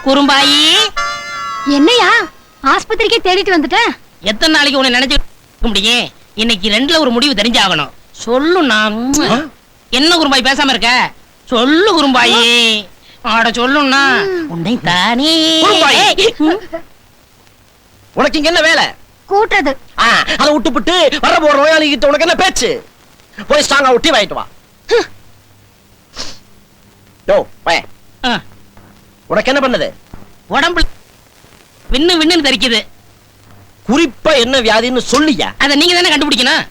குறும்பாயி, என்னையா ஆஸ்பத்திரிக்கே தேடிட்டு வந்துட்டேன். எத்தனை நாளைக்கு உன்னை நினைச்சு முடியும்? இன்னைக்கு ரெண்டுல ஒரு முடிவு தெரிஞ்சாகணும். சொல்லு. நான் என்ன குறும்பாய் பேசாம இருக்க? சொல்லு குறும்பாயி. ஆட சொல்லுன்னா உன்னை தானே. உனக்கு இங்க என்ன வேலை? கூட்டுறது. அதை விட்டுப்புட்டு வர போற நோயாளி கிட்ட உனக்கு என்ன பேச்சு? போய் ஸ்ட்ராங்கா ஒட்டி வாங்கிட்டு வா. உனக்கு என்ன பண்ணது? உடம்பு விண்ணு விண்ணு தரிக்குது. குறிப்பா என்ன வியாதின்னு சொல்லியா? அத நீங்க தானே கண்டுபிடிக்கணும்.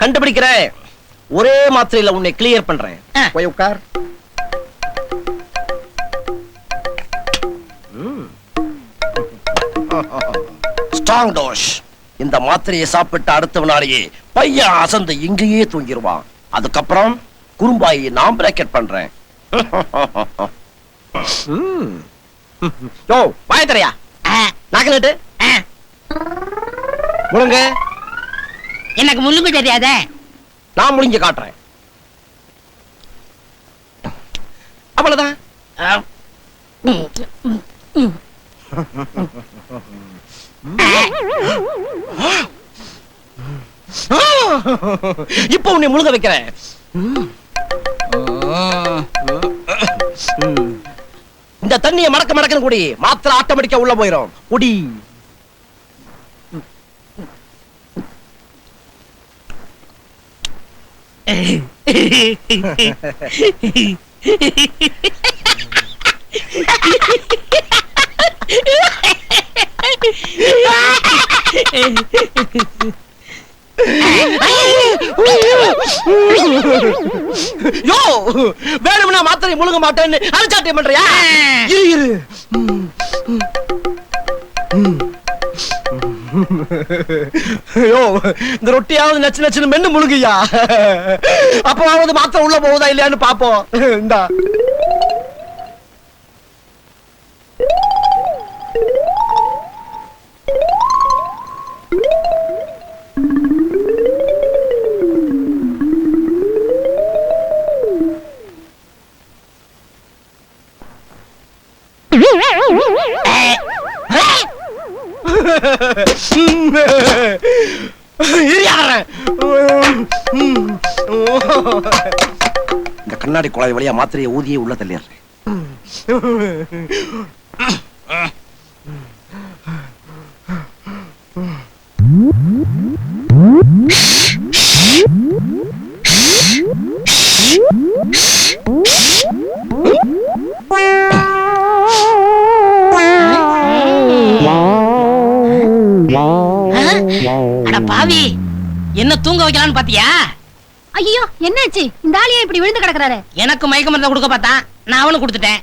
கண்டுபிடிக்கிறேன். ஒரே மாத்திரையில உன்னை கிளியர் பண்றேன். போய் உட்கார். Strong dose. இந்த மாத்திரையை சாப்பிட்டு அடுத்த நாளையே பையன் அசந்து இங்கேயே தூங்கிடுவான். அதுக்கப்புறம் குறும்பாயி நான் பிராக்கெட் பண்றேன். யோ வாய தரையா நாக்கலட்டு முழுங்க. எனக்கு முழுங்க தெரியாத. நான் முழுங்க காட்டுறேன். அவ்வளவுதான். இப்ப உன்னை முழுக வைக்கிறேன். இந்த தண்ணியை மடக்க மடக்கன்னு குடி. மாத்திரை ஆட்டோமேட்டிக்கா உள்ள போயிடும். குடி. யோ வேணும்னா மாத்திரை முழுங்க மாட்டேன்னு அலச்சாட்டியம் பண்றியா? இரு யோ இந்த ரொட்டியாவது நச்சு நச்சுன்னு மென்னு முழுங்கய்யா. அப்பவாவது மாத்திரை உள்ள போகுதா இல்லையான்னு பாப்போம். இந்தா. இந்த கண்ணாடி குழாய் வழியா மாத்திரையை ஊதியே உள்ள தள்ளிடுறேன். பாவி, என்ன தூங்க வைக்கலாம்னு பாத்தியா? ஐயோ என்னாச்சு? இந்த ஆளியா இப்படி விழுந்து கிடக்குறாரு? எனக்கு மயக்க மருந்து கொடுக்க பார்த்தான். நான் அவனுக்கு கொடுத்துட்டேன்.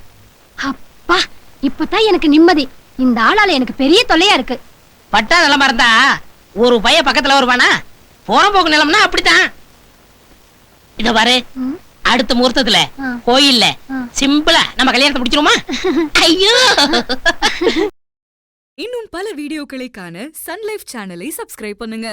அப்பா இப்பதான் எனக்கு நிம்மதி. இந்த ஆளால எனக்கு பெரிய தொல்லையா இருக்கு. பட்டா நிலமா இருந்தா ஒரு பைய பக்கத்துல வருவானா? போற போக்கு நிலம்னா அப்படித்தான். இத பாரு, அடுத்த முகூர்த்தத்துல கோயில்ல சிம்பிளா நம்ம கல்யாணத்தை முடிச்சிருமா? ஐயோ. இன்னும் பல வீடியோக்களை காண சன் லைஃப் சேனலை சப்ஸ்கிரைப் பண்ணுங்க.